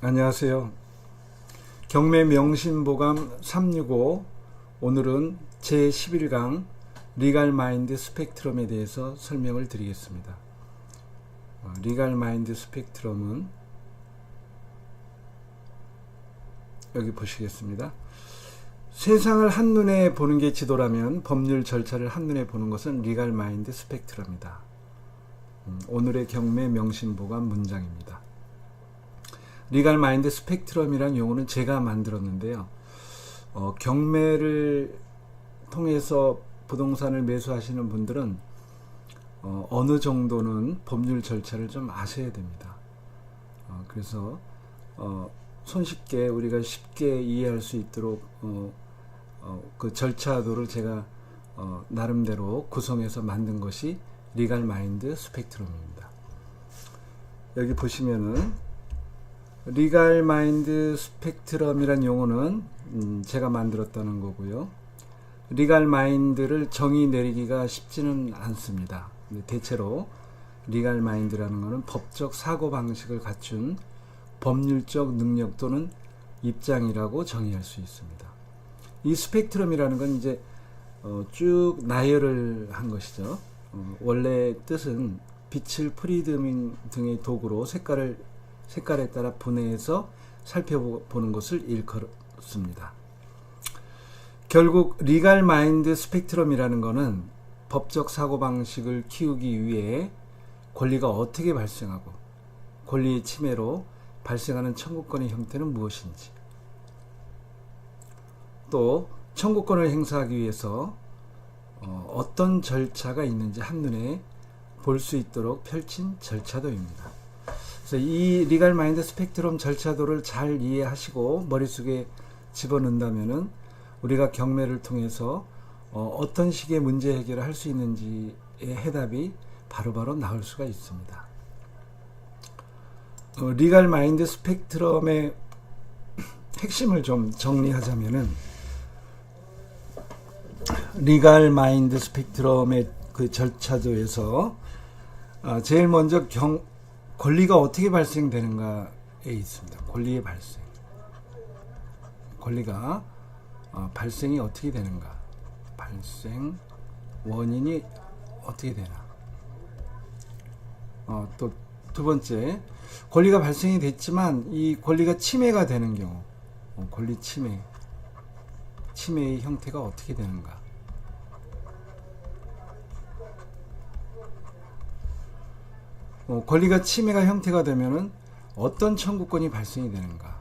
안녕하세요. 경매 명심보감 365. 오늘은 제11강 리갈 마인드 스펙트럼에 대해서 설명을 드리겠습니다. 리갈 마인드 스펙트럼은 여기 보시겠습니다. 세상을 한눈에 보는 게 지도라면 법률 절차를 한눈에 보는 것은 리갈 마인드 스펙트럼이다. 오늘의 경매 명심보감 문장입니다. 리갈 마인드 스펙트럼이란 용어는 제가 만들었는데요. 경매를 통해서 부동산을 매수하시는 분들은 어느 정도는 법률 절차를 좀 아셔야 됩니다. 그래서 손쉽게 우리가 쉽게 이해할 수 있도록 그 절차도를 제가 나름대로 구성해서 만든 것이 리갈 마인드 스펙트럼입니다. 여기 보시면은 리갈 마인드 스펙트럼이란 용어는 제가 만들었다는 거고요. 리갈 마인드를 정의 내리기가 쉽지는 않습니다. 대체로 리갈 마인드라는 것은 법적 사고방식을 갖춘 법률적 능력 또는 입장이라고 정의할 수 있습니다. 이 스펙트럼이라는 건 이제 쭉 나열을 한 것이죠. 원래 뜻은 빛을 프리드밍 등의 도구로 색깔에 따라 분해해서 살펴보는 것을 일컫습니다. 결국 리갈 마인드 스펙트럼이라는 것은 법적 사고방식을 키우기 위해 권리가 어떻게 발생하고 권리의 침해로 발생하는 청구권의 형태는 무엇인지, 또 청구권을 행사하기 위해서 어떤 절차가 있는지 한눈에 볼 수 있도록 펼친 절차도입니다. 그래서 이 리갈 마인드 스펙트럼 절차도를 잘 이해하시고 머릿속에 집어넣는다면은 우리가 경매를 통해서 어떤 식의 문제 해결을 할 수 있는지의 해답이 바로바로 나올 수가 있습니다. 리갈 마인드 스펙트럼의 핵심을 좀 정리하자면은, 리갈 마인드 스펙트럼의 그 절차도에서 제일 먼저 권리가 어떻게 발생되는가에 있습니다. 권리의 발생. 권리가 발생이 어떻게 되는가. 발생 원인이 어떻게 되나. 또 두 번째, 권리가 발생이 됐지만 이 권리가 침해가 되는 경우, 권리 침해의 형태가 어떻게 되는가. 권리가 침해가 형태가 되면은 어떤 청구권이 발생이 되는가.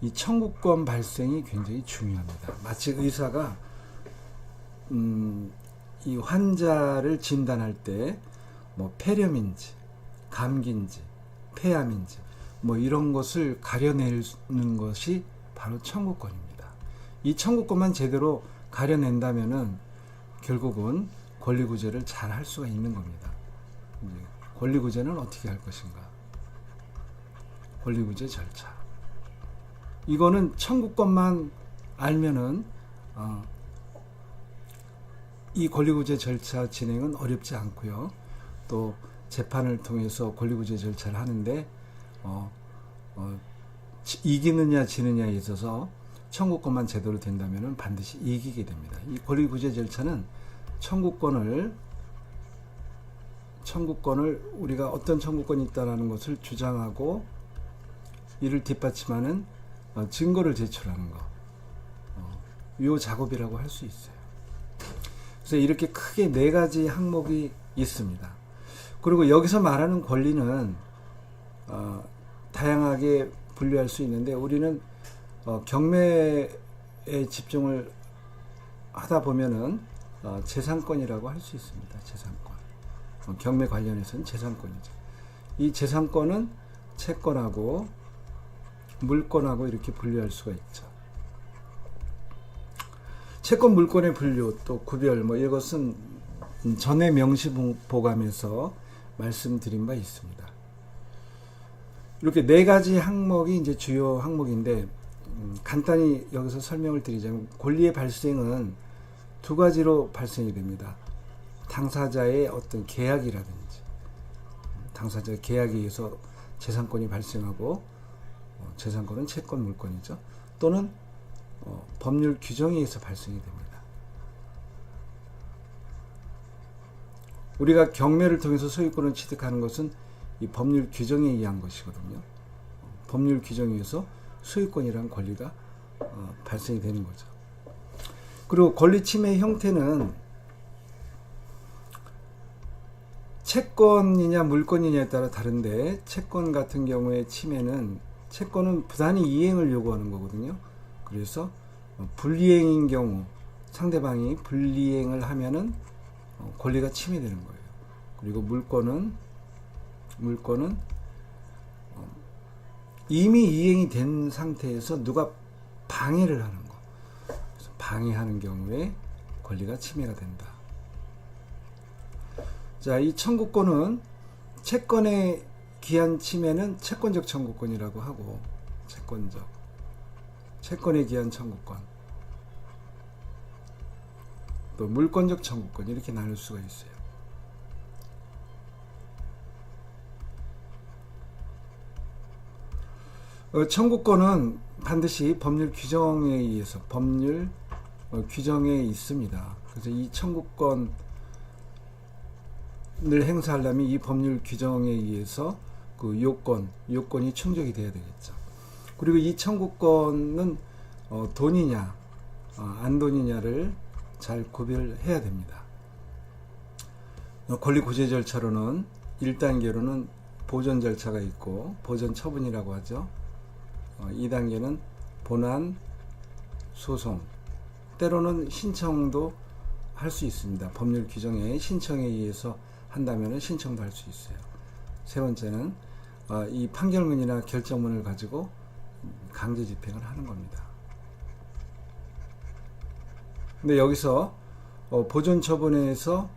이 청구권 발생이 굉장히 중요합니다. 마치 의사가 이 환자를 진단할 때 폐렴인지 감기인지 폐암인지 이런 것을 가려내는 것이 바로 청구권입니다. 이 청구권만 제대로 가려낸다면은 결국은 권리구제를 잘 할 수가 있는 겁니다. 권리구제는 어떻게 할 것인가? 권리구제 절차. 이거는 청구권만 알면은 이 권리구제 절차 진행은 어렵지 않고요. 또 재판을 통해서 권리구제 절차를 하는데 이기느냐 지느냐에 있어서 청구권만 제대로 된다면 반드시 이기게 됩니다. 이 권리구제 절차는 청구권을 우리가 어떤 청구권이 있다는 것을 주장하고 이를 뒷받침하는 증거를 제출하는 것, 이 작업이라고 할 수 있어요. 그래서 이렇게 크게 4가지 항목이 있습니다. 그리고 여기서 말하는 권리는 다양하게 분류할 수 있는데, 우리는 경매에 집중을 하다 보면은 재산권이라고 할 수 있습니다. 재산권. 경매 관련해서는 재산권이죠. 이 재산권은 채권하고 물권하고 이렇게 분류할 수가 있죠. 채권 물권의 분류 또 구별 이것은 전에 명시보감에서 말씀드린 바 있습니다. 이렇게 4가지 항목이 이제 주요 항목인데, 간단히 여기서 설명을 드리자면 권리의 발생은 2가지로 발생이 됩니다. 당사자의 어떤 계약이라든지 당사자 계약에 의해서 재산권이 발생하고 재산권은 채권, 물권이죠. 또는 법률 규정에 의해서 발생이 됩니다. 우리가 경매를 통해서 소유권을 취득하는 것은 이 법률 규정에 의한 것이거든요. 법률 규정에 의해서 소유권이라는 권리가 발생이 되는 거죠. 그리고 권리 침해 형태는 채권이냐 물권이냐에 따라 다른데, 채권 같은 경우에 침해는, 채권은 부단히 이행을 요구하는 거거든요. 그래서 불이행인 경우, 상대방이 불이행을 하면은 권리가 침해되는 거예요. 그리고 물권은 이미 이행이 된 상태에서 누가 방해를 하는 거, 그래서 방해하는 경우에 권리가 침해가 된다. 자, 이 청구권은 채권에 기한 침해는 채권적 청구권이라고 하고, 채권에 기한 청구권, 또 물권적 청구권, 이렇게 나눌 수가 있어요. 청구권은 반드시 법률 규정에 의해서, 법률 규정에 있습니다. 그래서 이 청구권을 행사하려면 이 법률 규정에 의해서 그 요건이 충족이 돼야 되겠죠. 그리고 이 청구권은 돈이냐 안 돈이냐를 잘 구별해야 됩니다. 권리 구제 절차로는 1단계로는 보전 절차가 있고, 보전 처분이라고 하죠. 2단계는 본안, 소송, 때로는 신청도 할 수 있습니다. 법률 규정에 신청에 의해서 한다면 신청도 할 수 있어요. 세 번째는 이 판결문이나 결정문을 가지고 강제 집행을 하는 겁니다. 근데 여기서 보전 처분에서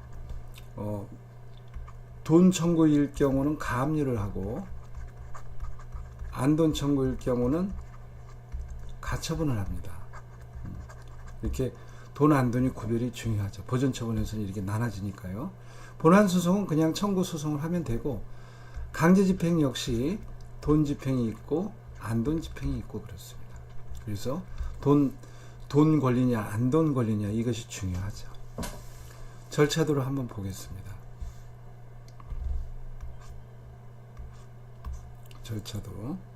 돈 청구일 경우는 가압류를 하고, 안돈 청구일 경우는 가처분을 합니다. 이렇게 돈 안돈이 구별이 중요하죠. 보전 처분에서는 이렇게 나눠지니까요. 본안 소송은 그냥 청구 소송을 하면 되고, 강제 집행 역시 돈 집행이 있고 안돈 집행이 있고 그렇습니다. 그래서 돈 권리냐 안돈 권리냐, 이것이 중요하죠. 절차도를 한번 보겠습니다. 절차도.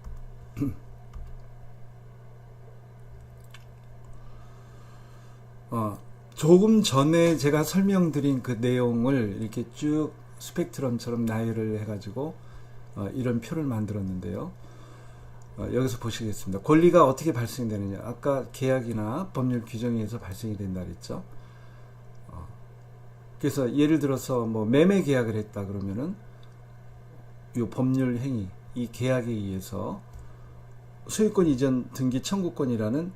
조금 전에 제가 설명드린 그 내용을 이렇게 쭉 스펙트럼처럼 나열을 해가지고 이런 표를 만들었는데요. 여기서 보시겠습니다. 권리가 어떻게 발생되느냐. 아까 계약이나 법률 규정에 의해서 발생이 된다 그랬죠. 그래서 예를 들어서 뭐 매매 계약을 했다 그러면은 이 법률 행위, 이 계약에 의해서 소유권 이전 등기 청구권이라는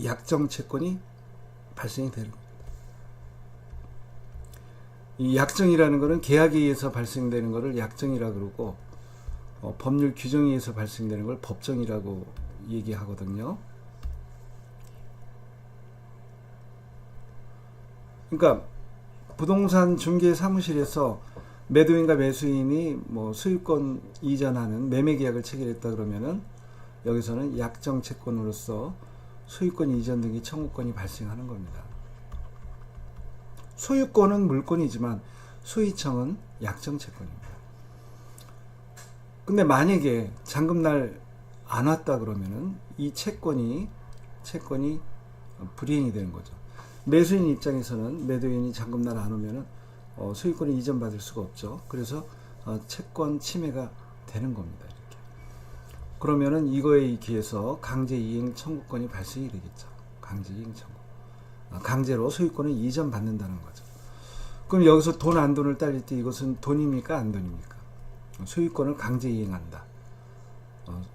약정 채권이 발생이 되는 겁니다. 이 약정이라는 것은 계약에 의해서 발생되는 것을 약정이라고 그러고, 법률 규정에 의해서 발생되는 걸 법정이라고 얘기하거든요. 그러니까 부동산 중개 사무실에서 매도인과 매수인이 뭐 소유권 이전하는 매매 계약을 체결했다 그러면은 여기서는 약정 채권으로서 소유권 이전 등기 청구권이 발생하는 겁니다. 소유권은 물권이지만 소유청은 약정 채권입니다. 근데 만약에 잔금날 안 왔다 그러면은 이 채권이 불이행이 되는 거죠. 매수인 입장에서는 매도인이 잔금날 안 오면은 소유권이 이전받을 수가 없죠. 그래서 채권 침해가 되는 겁니다. 이렇게. 그러면은 이거에 기해서 강제이행 청구권이 발생이 되겠죠. 강제이행 청구. 강제로 소유권을 이전받는다는 거죠. 그럼 여기서 돈 안 돈을 따질 때 이것은 돈입니까 안 돈입니까? 소유권을 강제이행한다.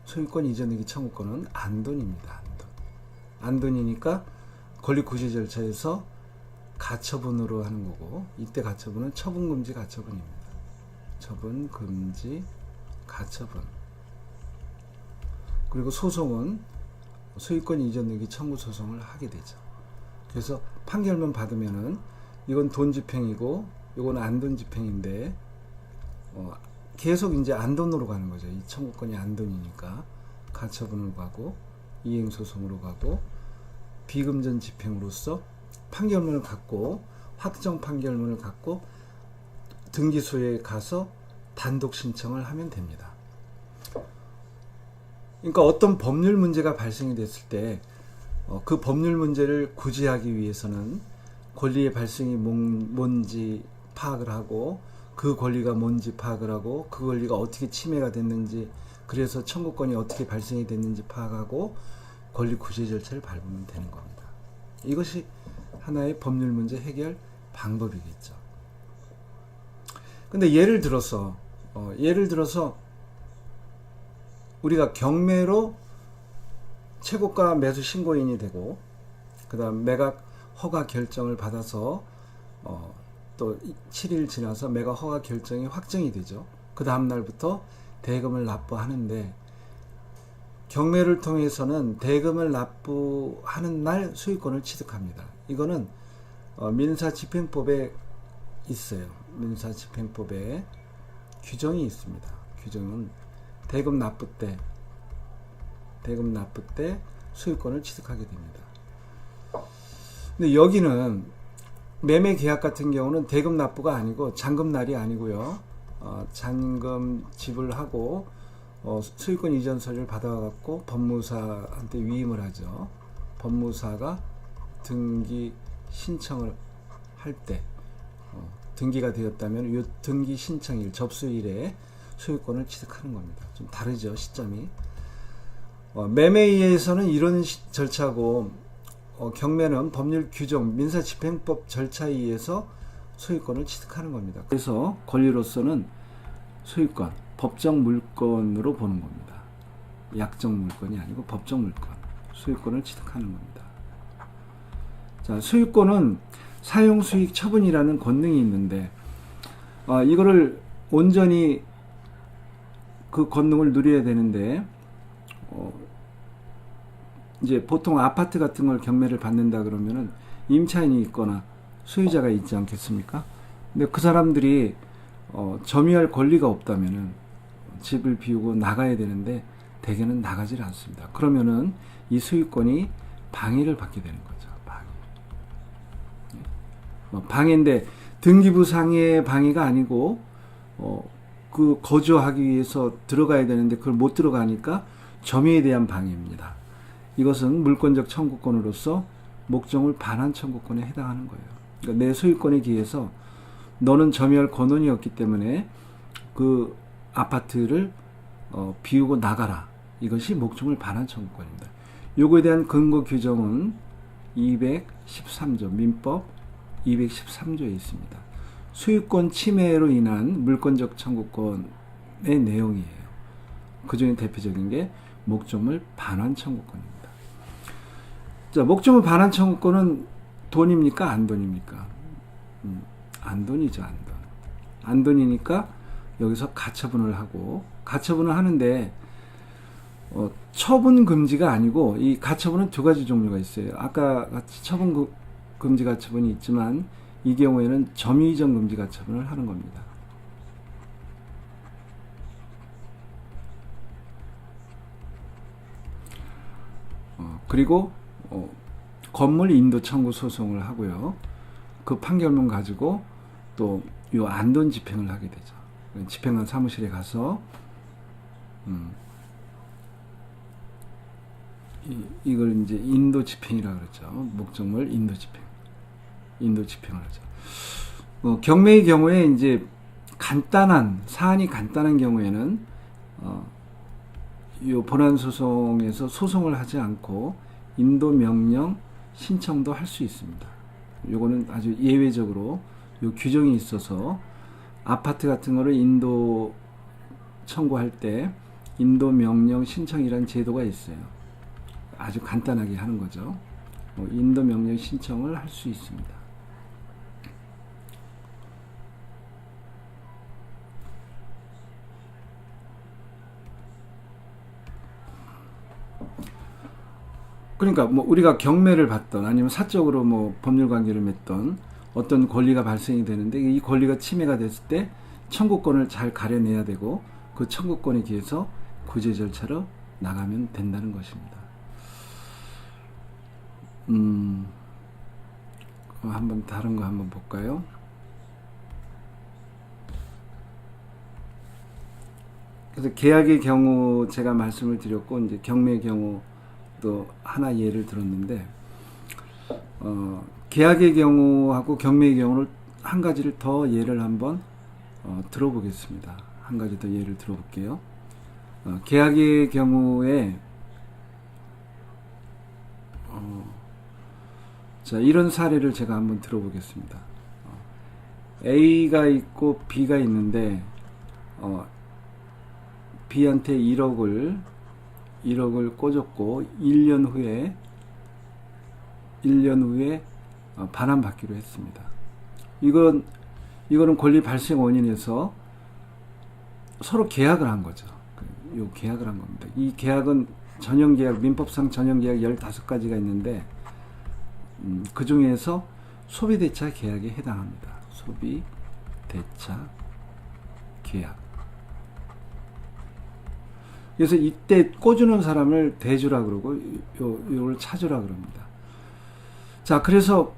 소유권 이전 등기 청구권은 안 돈입니다. 안 돈. 안 돈이니까 권리구제 절차에서 가처분으로 하는 거고, 이때 가처분은 처분금지 가처분입니다. 처분금지 가처분. 그리고 소송은 소유권 이전 등기 청구 소송을 하게 되죠. 그래서 판결문 받으면은 이건 돈 집행이고 이건 안 돈 집행인데 계속 이제 안돈으로 가는 거죠. 이 청구권이 안돈이니까 가처분으로 가고 이행소송으로 가고 비금전 집행으로서 판결문을 갖고 확정 판결문을 갖고 등기소에 가서 단독 신청을 하면 됩니다. 그러니까 어떤 법률 문제가 발생이 됐을 때 그 법률 문제를 구제하기 위해서는 권리의 발생이 뭔지 파악을 하고 그 권리가 뭔지 파악을 하고 그 권리가 어떻게 침해가 됐는지 그래서 청구권이 어떻게 발생이 됐는지 파악하고 권리 구제 절차를 밟으면 되는 겁니다. 이것이 하나의 법률 문제 해결 방법이겠죠. 근데 예를 들어서 우리가 경매로 최고가 매수 신고인이 되고 그 다음 매각 허가 결정을 받아서 또 7일 지나서 매각 허가 결정이 확정이 되죠. 그 다음 날부터 대금을 납부하는데 경매를 통해서는 대금을 납부하는 날 소유권을 취득합니다. 이거는 민사집행법에 있어요. 민사집행법에 규정이 있습니다. 규정은 대금 납부 때 소유권을 취득하게 됩니다. 근데 여기는 매매 계약 같은 경우는 대금 납부가 아니고 잔금날이 아니고요. 잔금 지불하고 소유권 이전 서류를 받아갖고 법무사한테 위임을 하죠. 법무사가 등기 신청을 할 때 등기가 되었다면 이 등기 신청일 접수일에 소유권을 취득하는 겁니다. 좀 다르죠, 시점이. 매매에서는 이런 절차고 경매는 법률 규정 민사집행법 절차에 의해서 소유권을 취득하는 겁니다. 그래서 권리로서는 소유권, 법적 물건으로 보는 겁니다. 약정 물건이 아니고 법적 물건, 소유권을 취득하는 겁니다. 자, 소유권은 사용수익 처분이라는 권능이 있는데 이거를 온전히 그 권능을 누려야 되는데 이제 보통 아파트 같은 걸 경매를 받는다 그러면은 임차인이 있거나 소유자가 있지 않겠습니까? 근데 그 사람들이 점유할 권리가 없다면은 집을 비우고 나가야 되는데 대개는 나가질 않습니다. 그러면은 이 소유권이 방해를 받게 되는 거죠. 방해인데 등기부상의 방해가 아니고 그 거주하기 위해서 들어가야 되는데 그걸 못 들어가니까 점유에 대한 방해입니다. 이것은 물권적 청구권으로서 목적물 반환 청구권에 해당하는 거예요. 그러니까 내 요소유권에 기해서 너는 점유할 권한이 없기 때문에 그 아파트를 비우고 나가라. 이것이 목적물 반환 청구권입니다. 요거에 대한 근거 규정은 213조 민법 213조에 있습니다. 소유권 침해로 인한 물권적 청구권의 내용이에요. 그 중에 대표적인 게 목적물 반환 청구권입니다. 자, 목적물 반환 청구권은 돈입니까? 안돈입니까? 안돈이죠, 안돈. 안돈이니까 여기서 가처분을 하고, 가처분을 하는데 처분 금지가 아니고, 이 가처분은 두 가지 종류가 있어요. 아까 같이 처분 금지 가처분이 있지만 이 경우에는 점유 이전 금지 가처분을 하는 겁니다. 그리고 건물 인도 청구 소송을 하고요. 그 판결문 가지고 또 요 안돈 집행을 하게 되죠. 집행관 사무실에 가서 이걸 이제 인도 집행이라 그러죠. 목적물 인도 집행. 인도 집행을 하죠. 경매의 경우에 이제 사안이 간단한 경우에는 요 본안 소송에서 소송을 하지 않고 인도 명령 신청도 할 수 있습니다. 요거는 아주 예외적으로 요 규정이 있어서 아파트 같은 거를 인도 청구할 때 인도 명령 신청이라는 제도가 있어요. 아주 간단하게 하는 거죠. 인도 명령 신청을 할 수 있습니다. 그러니까 뭐 우리가 경매를 받던 아니면 사적으로 뭐 법률 관계를 맺던 어떤 권리가 발생이 되는데 이 권리가 침해가 됐을 때 청구권을 잘 가려내야 되고 그 청구권에 기해서 구제 절차로 나가면 된다는 것입니다. 한번 다른 거 한번 볼까요? 그래서 계약의 경우 제가 말씀을 드렸고 이제 경매의 경우도 하나 예를 들었는데 계약의 경우하고 경매의 경우를 한 가지를 더 예를 한번 들어보겠습니다. 한 가지 더 예를 들어볼게요. 계약의 경우에 자, 이런 사례를 제가 한번 들어보겠습니다. A가 있고 B가 있는데 B한테 1억을 꽂았고 1년 후에 반환받기로 했습니다. 이거는 권리 발생 원인에서 서로 계약을 한 거죠. 요 계약을 한 겁니다. 이 계약은 전형계약, 민법상 전형계약 15가지가 있는데 그 중에서 소비대차 계약에 해당합니다. 소비대차 계약. 그래서 이때 꽂주는 사람을 대주라 그러고 요걸 찾으라 그럽니다. 자, 그래서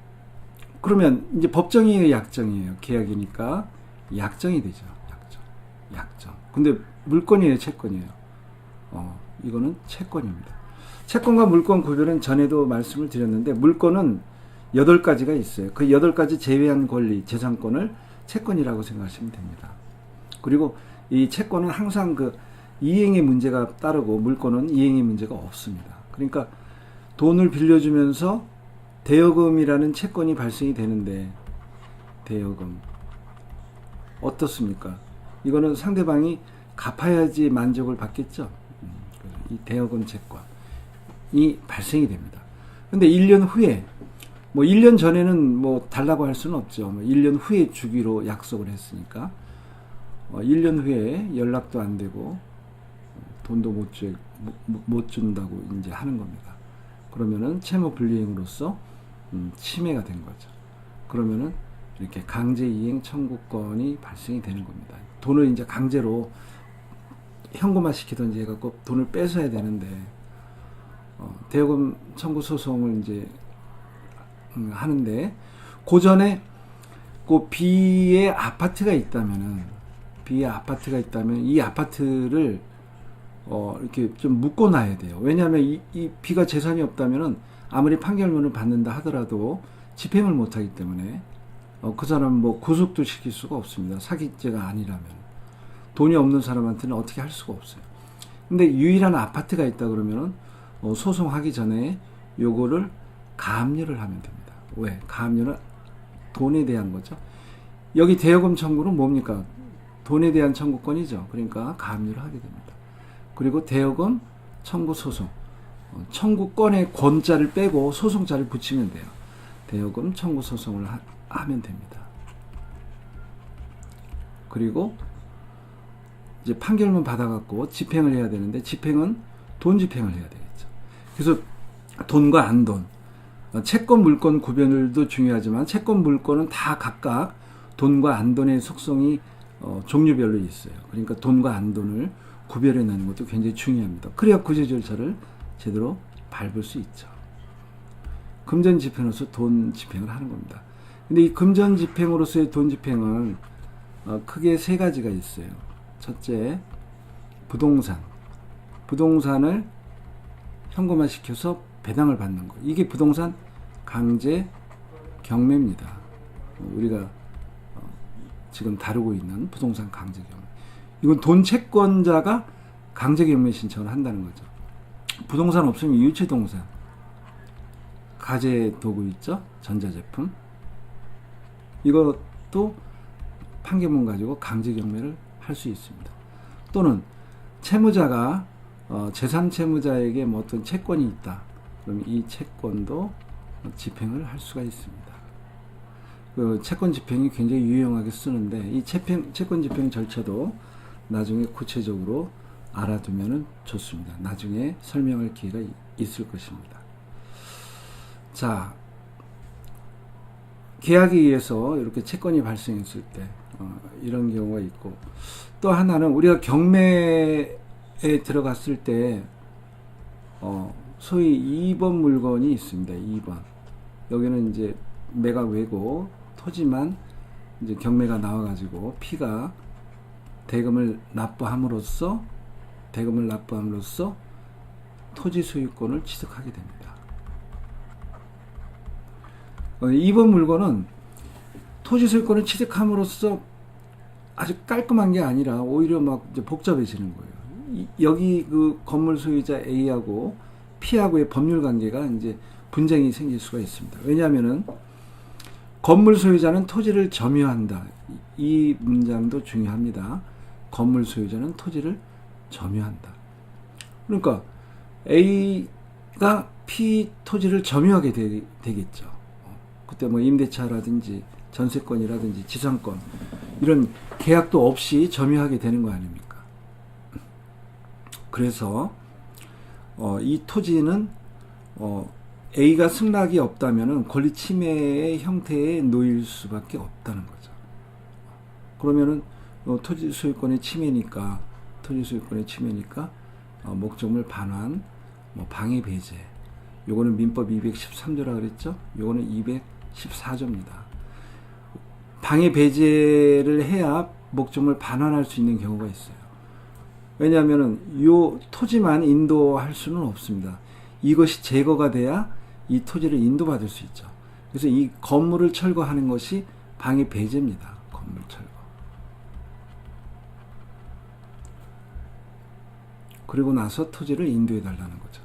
그러면 이제 법정이에요, 약정이에요? 계약이니까 약정이 되죠. 약정. 근데 물건이에요, 채권이에요? 이거는 채권입니다. 채권과 물건 구별은 전에도 말씀을 드렸는데 물건은 8가지가 있어요. 그 8가지 제외한 권리, 재산권을 채권이라고 생각하시면 됩니다. 그리고 이 채권은 항상 그 이행의 문제가 따르고 물건은 이행의 문제가 없습니다. 그러니까 돈을 빌려주면서 대여금이라는 채권이 발생이 되는데 대여금 어떻습니까? 이거는 상대방이 갚아야지 만족을 받겠죠. 이 대여금 채권이 발생이 됩니다. 근데 1년 후에 1년 전에는 달라고 할 수는 없죠. 1년 후에 주기로 약속을 했으니까 1년 후에 연락도 안 되고 돈도 못 준다고 이제 하는 겁니다. 그러면은 채무 불이행으로서 침해가 된 거죠. 그러면은 이렇게 강제이행 청구권이 발생이 되는 겁니다. 돈을 이제 강제로 현금화 시키든지 해갖고 돈을 뺏어야 되는데 대여금 청구 소송을 이제 하는데 그 전에 그 B의 아파트가 있다면 이 아파트를 이렇게 좀 묶어놔야 돼요. 왜냐하면 이 B가 재산이 없다면은 아무리 판결문을 받는다 하더라도 집행을 못하기 때문에 그 사람은 구속도 시킬 수가 없습니다. 사기죄가 아니라면 돈이 없는 사람한테는 어떻게 할 수가 없어요. 근데 유일한 아파트가 있다 그러면은 소송하기 전에 요거를 가압류를 하면 됩니다. 왜? 가압류는 돈에 대한 거죠. 여기 대여금 청구는 뭡니까? 돈에 대한 청구권이죠. 그러니까 가압류를 하게 됩니다. 그리고 대여금 청구 소송, 청구권의 권자를 빼고 소송자를 붙이면 돼요. 대여금 청구 소송을 하면 됩니다. 그리고 이제 판결문 받아갖고 집행을 해야 되는데 집행은 돈 집행을 해야 되겠죠. 그래서 돈과 안돈, 채권 물권 구별도 중요하지만 채권 물권은 다 각각 돈과 안돈의 속성이 종류별로 있어요. 그러니까 돈과 안돈을 구별해내는 것도 굉장히 중요합니다. 그래야 구제 절차를 제대로 밟을 수 있죠. 금전 집행으로서 돈 집행을 하는 겁니다. 근데 이 금전 집행으로서의 돈 집행은 크게 3가지가 있어요. 첫째, 부동산을 현금화 시켜서 배당을 받는 거. 이게 부동산 강제 경매입니다. 우리가 지금 다루고 있는 부동산 강제 경매. 이건 돈 채권자가 강제 경매 신청을 한다는 거죠. 부동산 없으면 유치동산, 가재 도구 있죠? 전자제품. 이것도 판결문 가지고 강제 경매를 할 수 있습니다. 또는 채무자가 재산 채무자에게 어떤 채권이 있다. 그럼 이 채권도 집행을 할 수가 있습니다. 그 채권 집행이 굉장히 유용하게 쓰는데 이 채권 집행 절차도 나중에 구체적으로 알아두면 좋습니다. 나중에 설명할 기회가 있을 것입니다. 자, 계약에 의해서 이렇게 채권이 발생했을 때 이런 경우가 있고, 또 하나는 우리가 경매에 들어갔을 때 소위 2번 물건이 있습니다. 2번. 여기는 이제 매각 외고 토지만 이제 경매가 나와가지고 P가 대금을 납부함으로써 토지 소유권을 취득하게 됩니다. 2번 물건은 토지 소유권을 취득함으로써 아주 깔끔한 게 아니라 오히려 막 이제 복잡해지는 거예요. 여기 그 건물 소유자 A하고 P하고의 법률 관계가 이제 분쟁이 생길 수가 있습니다. 왜냐하면은 건물 소유자는 토지를 점유한다. 이 문장도 중요합니다. 건물 소유자는 토지를 점유한다. 그러니까 A가 P 토지를 점유하게 되겠죠. 그때 뭐 임대차라든지 전세권이라든지 지상권 이런 계약도 없이 점유하게 되는 거 아닙니까? 그래서 이 토지는 A가 승낙이 없다면은 권리 침해의 형태에 놓일 수밖에 없다는 거죠. 그러면은 토지 소유권의 침해니까 목적물 반환, 뭐 방해 배제. 요거는 민법 213조라 그랬죠? 요거는 214조입니다. 방해 배제를 해야 목적물 반환할 수 있는 경우가 있어요. 왜냐하면은 요 토지만 인도할 수는 없습니다. 이것이 제거가 돼야 이 토지를 인도받을 수 있죠. 그래서 이 건물을 철거하는 것이 방해 배제입니다. 건물 철거. 그리고 나서 토지를 인도해 달라는 거죠.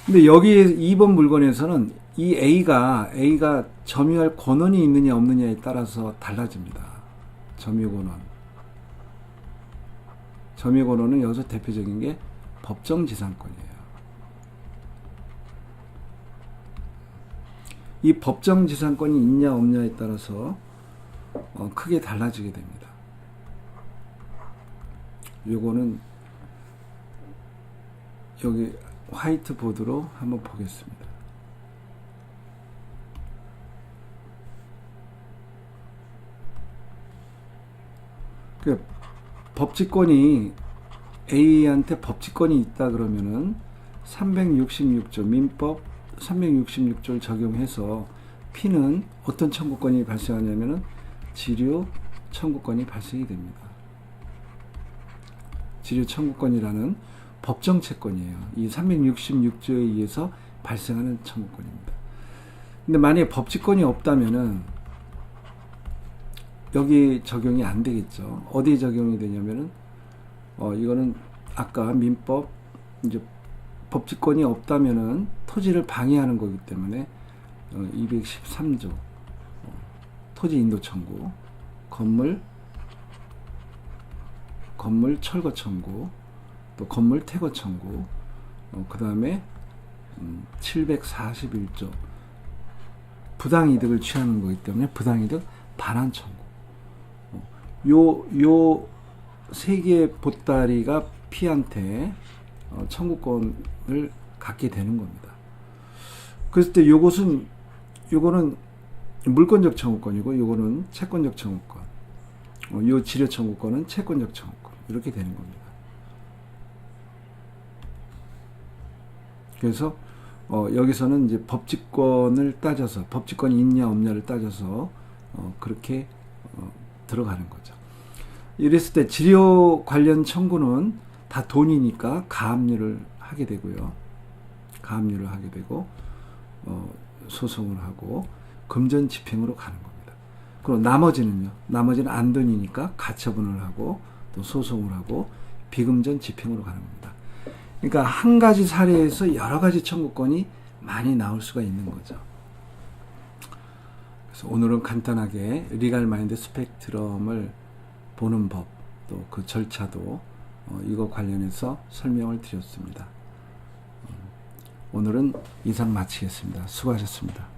근데 여기 2번 물건에서는 이 A가 점유할 권한이 있느냐 없느냐에 따라서 달라집니다. 점유 권한은 여기서 대표적인 게 법정지상권이에요. 이 법정지상권이 있냐 없냐에 따라서 크게 달라지게 됩니다. 요거는 여기 화이트보드로 한번 보겠습니다. 법치권이 A한테 법치권이 있다 그러면은 366조 민법 366조를 적용해서 P는 어떤 청구권이 발생하냐면은 지료 청구권이 발생이 됩니다. 지료 청구권이라는 법정 채권이에요. 이 366조에 의해서 발생하는 청구권입니다. 근데 만약에 법치권이 없다면은 여기 적용이 안 되겠죠. 어디에 적용이 되냐면은 이거는 아까 민법 이제 법치권이 없다면은 토지를 방해하는 거기 때문에 213조 토지 인도 청구, 건물 철거 청구, 또 건물 퇴거 청구, 그 다음에 741조 부당이득을 취하는 거기 때문에 부당이득 반환 청구. 요 세 개의 보따리가 P한테 청구권을 갖게 되는 겁니다. 그랬을 때 요거는 물권적 청구권이고 요거는 채권적 청구권. 요 지료 청구권은 채권적 청구권. 이렇게 되는 겁니다. 그래서 여기서는 이제 법치권을 따져서 법치권이 있냐 없냐를 따져서 그렇게 들어가는 거죠. 이랬을 때 지료 관련 청구는 다 돈이니까 가압류를 하게 되고요. 가압류를 하게 되고 소송을 하고 금전집행으로 가는 겁니다. 그리고 나머지는 안 돈이니까 가처분을 하고 또 소송을 하고 비금전 집행으로 가는 겁니다. 그러니까 한 가지 사례에서 여러 가지 청구권이 많이 나올 수가 있는 거죠. 그래서 오늘은 간단하게 리갈 마인드 스펙트럼을 보는 법, 또 그 절차도 이거 관련해서 설명을 드렸습니다. 오늘은 이상 마치겠습니다. 수고하셨습니다.